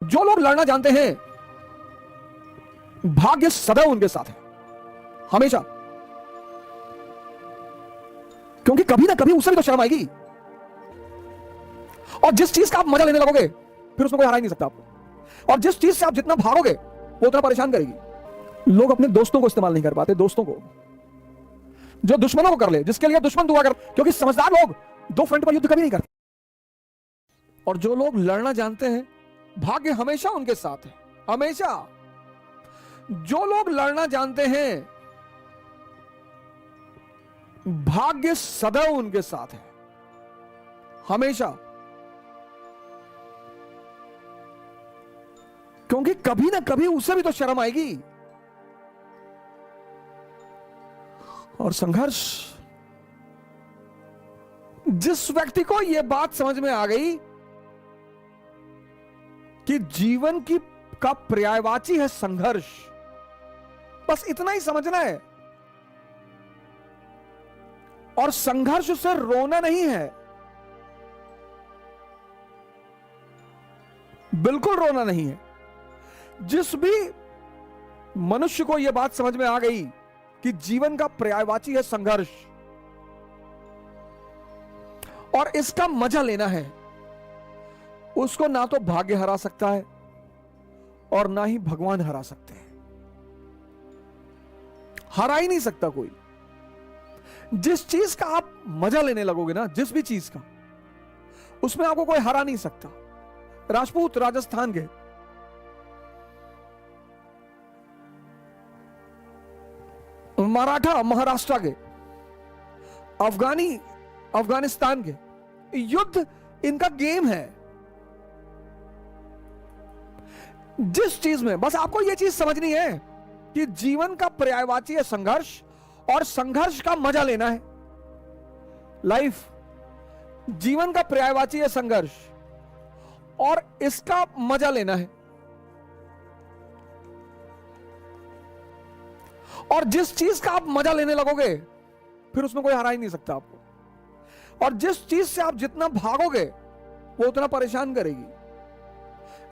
जो लोग लड़ना जानते हैं, भाग्य सदैव उनके साथ है, हमेशा। क्योंकि कभी ना कभी उसे भी तो शर्म आएगी। और जिस चीज का आप मजा लेने लगोगे, फिर उसमें कोई हरा ही नहीं सकता आपको। और जिस चीज से आप जितना भागोगे, वो उतना परेशान करेगी। लोग अपने दोस्तों को इस्तेमाल नहीं कर पाते, दोस्तों को, जो दुश्मनों को कर ले, जिसके लिए दुश्मन दुआ कर। क्योंकि समझदार लोग दो फ्रंट पर युद्ध कभी नहीं करते। और जो लोग लड़ना जानते हैं, भाग्य हमेशा उनके साथ है, हमेशा। जो लोग लड़ना जानते हैं, भाग्य सदैव उनके साथ है, हमेशा। क्योंकि कभी ना कभी उसे भी तो शर्म आएगी। और संघर्ष, जिस व्यक्ति को यह बात समझ में आ गई कि जीवन की का पर्यायवाची है संघर्ष, बस इतना ही समझना है। और संघर्ष से रोना नहीं है, बिल्कुल रोना नहीं है। जिस भी मनुष्य को यह बात समझ में आ गई कि जीवन का पर्यायवाची है संघर्ष, और इसका मजा लेना है, उसको ना तो भाग्य हरा सकता है और ना ही भगवान हरा सकते हैं। हरा ही नहीं सकता कोई। जिस चीज का आप मजा लेने लगोगे ना, जिस भी चीज का, उसमें आपको कोई हरा नहीं सकता। राजपूत राजस्थान के, मराठा महाराष्ट्र के, अफगानी अफगानिस्तान के, युद्ध इनका गेम है। जिस चीज में बस आपको यह चीज समझनी है कि जीवन का पर्यायवाची है संघर्ष, और संघर्ष का मजा लेना है। लाइफ, जीवन का पर्यायवाची है संघर्ष, और इसका मजा लेना है। और जिस चीज का आप मजा लेने लगोगे, फिर उसमें कोई हरा ही नहीं सकता आपको। और जिस चीज से आप जितना भागोगे, वो उतना परेशान करेगी।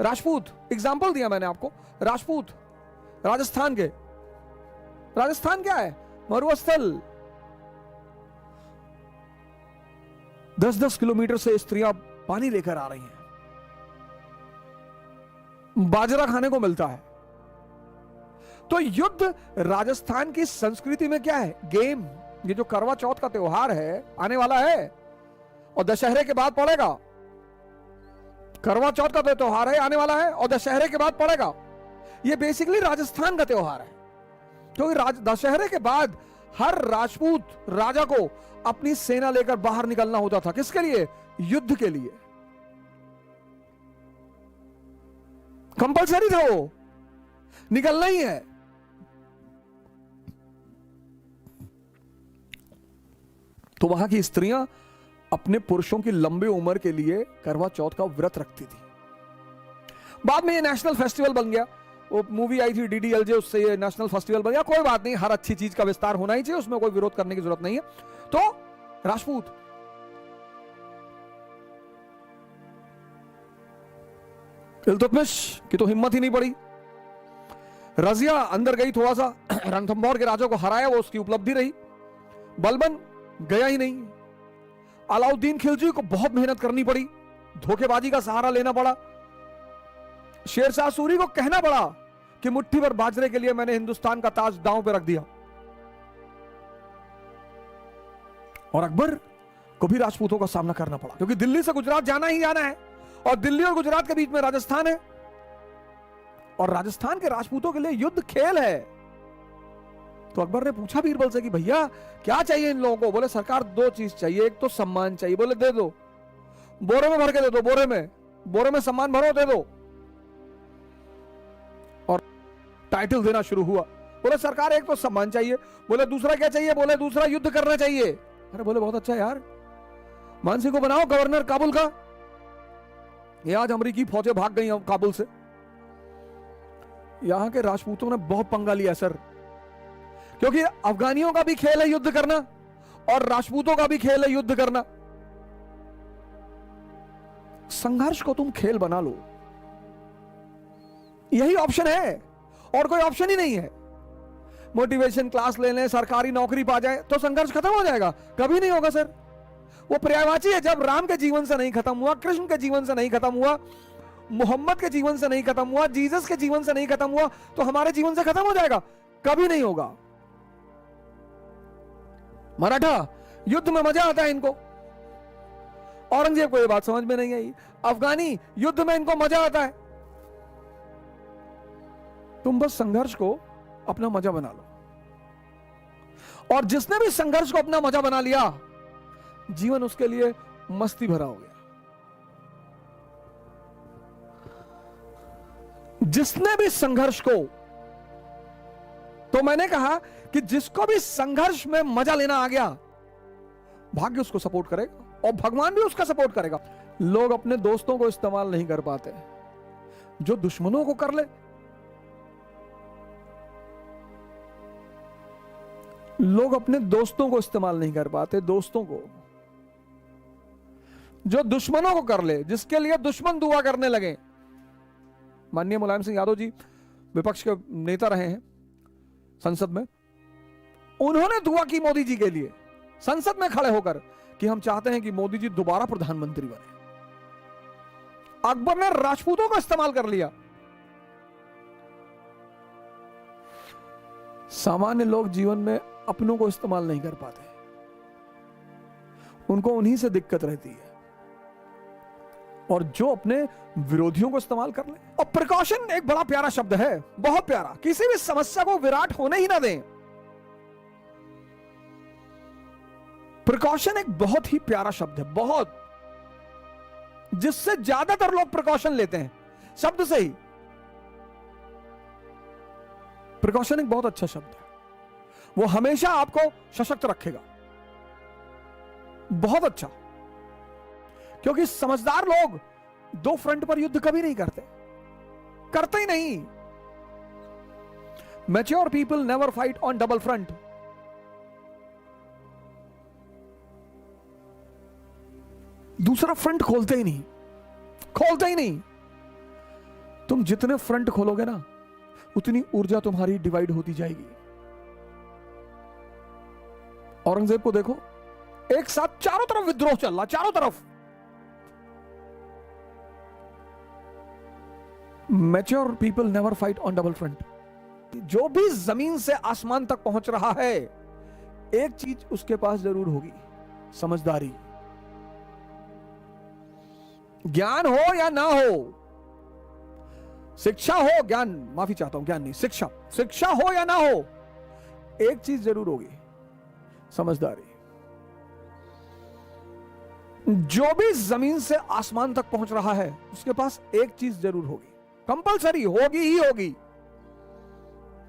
राजपूत, एग्जाम्पल दिया मैंने आपको, राजपूत राजस्थान के। राजस्थान क्या है? मरुस्थल। 10-10 किलोमीटर से स्त्रियां पानी लेकर आ रही हैं, बाजरा खाने को मिलता है। तो युद्ध राजस्थान की संस्कृति में क्या है? गेम। ये जो करवा चौथ का त्योहार है, आने वाला है, और दशहरे के बाद पड़ेगा। करवा चौथ का तो त्योहार है, आने वाला है, और दशहरे के बाद पड़ेगा। ये बेसिकली राजस्थान का त्योहार है। क्योंकि दशहरे के बाद हर राजपूत राजा को अपनी सेना लेकर बाहर निकलना होता था। किसके लिए? युद्ध के लिए। कंपलसरी था, वो निकलना ही है। तो वहां की स्त्रियां अपने पुरुषों की लंबी उम्र के लिए करवा चौथ का व्रत रखती थी। बाद में ये नेशनल फेस्टिवल बन गया। वो मूवी आई थी DDLJ, उससे ये नेशनल फेस्टिवल बन गया। कोई बात नहीं, हर अच्छी चीज का विस्तार होना ही चाहिए, उसमें कोई विरोध करने की जरूरत नहीं है। तो राजपूत, इल्तुतमिश की तो हिम्मत ही नहीं पड़ी। रजिया अंदर गई, थोड़ा सा रणथंभौर के राजा को हराया, वो उसकी उपलब्धि रही। बलबन गया ही नहीं। अलाउद्दीन खिलजी को बहुत मेहनत करनी पड़ी, धोखेबाजी का सहारा लेना पड़ा। शेरशाह सूरी को कहना पड़ा कि मुट्ठी भर बाजरे के लिए मैंने हिंदुस्तान का ताज दांव पे रख दिया। और अकबर को भी राजपूतों का सामना करना पड़ा, क्योंकि दिल्ली से गुजरात जाना ही जाना है, और दिल्ली और गुजरात के बीच में राजस्थान है। और राजस्थान के राजपूतों के लिए युद्ध खेल है। तो अकबर ने पूछा बीरबल से कि भैया क्या चाहिए इन लोगों को? बोले सरकार 2 चीज चाहिए, एक तो सम्मान चाहिए। बोले दे दो, बोरे में भर के दे दो, बोरे में सम्मान भरो, दे दो। और टाइटल देना शुरू हुआ। बोले सरकार एक तो सम्मान चाहिए। बोले दूसरा क्या चाहिए? बोले दूसरा युद्ध करना चाहिए। अरे बोले बहुत अच्छा यार, मानसी को बनाओ गवर्नर काबुल का। ये आज अमेरिकी फौजें भाग गई काबुल से। यहां के राजपूतों ने बहुत पंगा लिया सर, क्योंकि अफगानियों का भी खेल है युद्ध करना, और राजपूतों का भी खेल है युद्ध करना। संघर्ष को तुम खेल बना लो, यही ऑप्शन है और कोई ऑप्शन ही नहीं है। मोटिवेशन क्लास ले लें, सरकारी नौकरी पा जाए तो संघर्ष खत्म हो जाएगा? कभी नहीं होगा सर। वो पर्यायवाची है। जब राम के जीवन से नहीं खत्म हुआ, कृष्ण के जीवन से नहीं खत्म हुआ, मोहम्मद के जीवन से नहीं खत्म हुआ, जीसस के जीवन से नहीं खत्म हुआ, तो हमारे जीवन से खत्म हो जाएगा? कभी नहीं होगा। मराठा युद्ध में मजा आता है इनको, औरंगजेब को यह बात समझ में नहीं आई। अफगानी युद्ध में इनको मजा आता है। तुम बस संघर्ष को अपना मजा बना लो, और जिसने भी संघर्ष को अपना मजा बना लिया, जीवन उसके लिए मस्ती भरा हो गया। जिसने भी संघर्ष को, तो मैंने कहा कि जिसको भी संघर्ष में मजा लेना आ गया, भाग्य उसको सपोर्ट करेगा और भगवान भी उसका सपोर्ट करेगा। लोग अपने दोस्तों को इस्तेमाल नहीं कर पाते, जो दुश्मनों को कर ले। लोग अपने दोस्तों को इस्तेमाल नहीं कर पाते, दोस्तों को, जो दुश्मनों को कर ले, जिसके लिए दुश्मन दुआ करने लगे। माननीय मुलायम सिंह यादव जी विपक्ष के नेता रहे हैं संसद में, उन्होंने दुआ की मोदी जी के लिए संसद में खड़े होकर कि हम चाहते हैं कि मोदी जी दोबारा प्रधानमंत्री बने। अकबर ने राजपूतों को इस्तेमाल कर लिया। सामान्य लोग जीवन में अपनों को इस्तेमाल नहीं कर पाते, उनको उन्हीं से दिक्कत रहती है। और जो अपने विरोधियों को इस्तेमाल कर ले। और प्रिकॉशन एक बड़ा प्यारा शब्द है, बहुत प्यारा। किसी भी समस्या को विराट होने ही ना दें। प्रिकॉशन एक बहुत ही प्यारा शब्द है, बहुत, जिससे ज्यादातर लोग प्रिकॉशन लेते हैं शब्द से ही। प्रिकॉशन एक बहुत अच्छा शब्द है, वो हमेशा आपको सशक्त रखेगा। बहुत अच्छा, क्योंकि समझदार लोग दो फ्रंट पर युद्ध कभी नहीं करते, करते ही नहीं। Mature people never fight on double front. दूसरा फ्रंट खोलते ही नहीं, खोलते ही नहीं। तुम जितने फ्रंट खोलोगे ना, उतनी ऊर्जा तुम्हारी डिवाइड होती जाएगी। औरंगजेब को देखो, एक साथ चारों तरफ विद्रोह चल रहा, चारों तरफ। Mature people never fight on double front. जो भी जमीन से आसमान तक पहुंच रहा है, एक चीज उसके पास जरूर होगी, समझदारी। ज्ञान हो या ना हो, शिक्षा हो, ज्ञान, माफी चाहता हूं, ज्ञान नहीं, शिक्षा, शिक्षा हो या ना हो, एक चीज जरूर होगी, समझदारी। जो भी जमीन से आसमान तक पहुंच रहा है, उसके पास एक चीज जरूर होगी, कंपलसरी होगी ही होगी,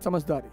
समझदारी।